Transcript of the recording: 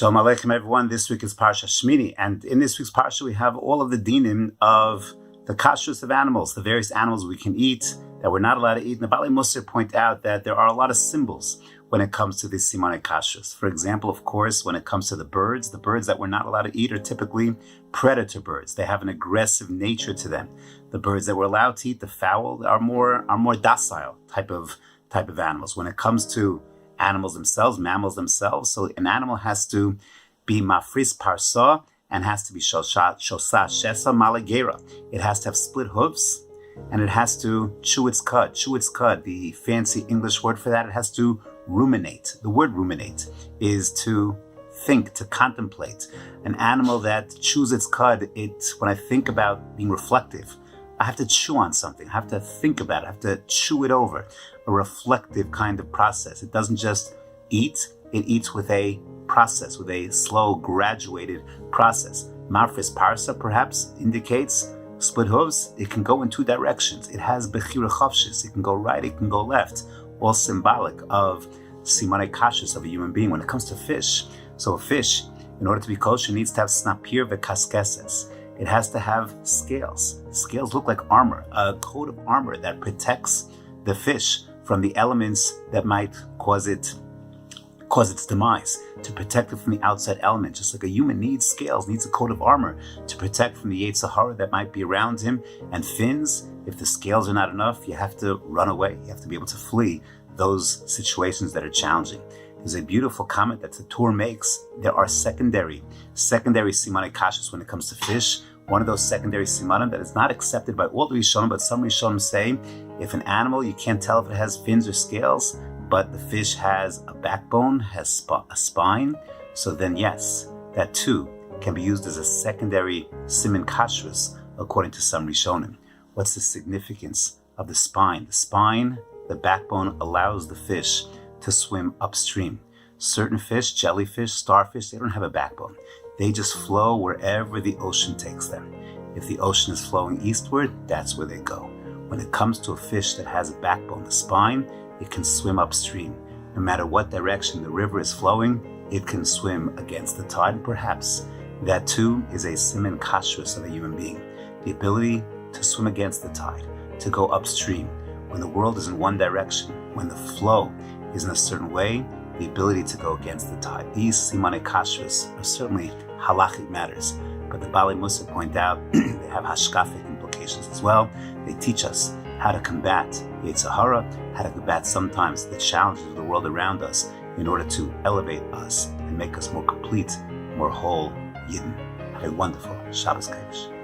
Shalom Aleichem, everyone. This week is Parsha Shmini, and in this week's Parsha we have all of the dinim of the kashrus of animals, the various animals we can eat, that we're not allowed to eat. And the Baalei Musar point out that there are a lot of symbols when it comes to the Simanei kashrus. For example, of course, when it comes to the birds that we're not allowed to eat are typically predator birds. They have an aggressive nature to them. The birds that we're allowed to eat, the fowl, are more docile type of animals. When it comes to animals themselves, mammals themselves, so an animal has to be mafris parsa and has to be shosa shesa malagera. It has to have split hooves and it has to chew its cud. The fancy English word for that, it has to ruminate. The word ruminate is to think, to contemplate. An animal that chews its cud, when I think about being reflective, I have to chew on something. I have to think about it. I have to chew it over. A reflective kind of process. It doesn't just eat. It eats with a process, with a slow, graduated process. Mafris parsa perhaps indicates split hooves. It can go in two directions. It has bechira chavshis. It can go right. It can go left. All symbolic of simanei kashrus of a human being. When it comes to fish, so a fish, in order to be kosher, needs to have snapir v'kaskeses. It has to have scales. Scales look like armor, a coat of armor that protects the fish from the elements that might cause its demise, to protect it from the outside element. Just like a human needs scales, needs a coat of armor to protect from the Yetzer Hara that might be around him, and fins. If the scales are not enough, you have to run away. You have to be able to flee those situations that are challenging. There's a beautiful comment that the Torah makes. There are secondary simanei kashrus when it comes to fish. One of those secondary simanim that is not accepted by all the Rishonim, but some Rishonim say, if an animal, you can't tell if it has fins or scales, but the fish has a backbone, has a spine, so then yes, that too can be used as a secondary siman kashrus, according to some Rishonim. What's the significance of the spine? The backbone allows the fish to swim upstream. Certain fish, jellyfish, starfish, they don't have a backbone. They just flow wherever the ocean takes them. If the ocean is flowing eastward, that's where they go. When it comes to a fish that has a backbone, the spine, it can swim upstream. No matter what direction the river is flowing, it can swim against the tide. And perhaps that too is a siman kashrus of a human being. The ability to swim against the tide, to go upstream. When the world is in one direction, when the flow is in a certain way, the ability to go against the tide. These simanei kashrus are certainly halachic matters, but the Baalei Musar point out they have hashkafic implications as well. They teach us how to combat Yetzer Hara, how to combat sometimes the challenges of the world around us in order to elevate us and make us more complete, more whole Yidden. Have a wonderful Shabbos Kodesh.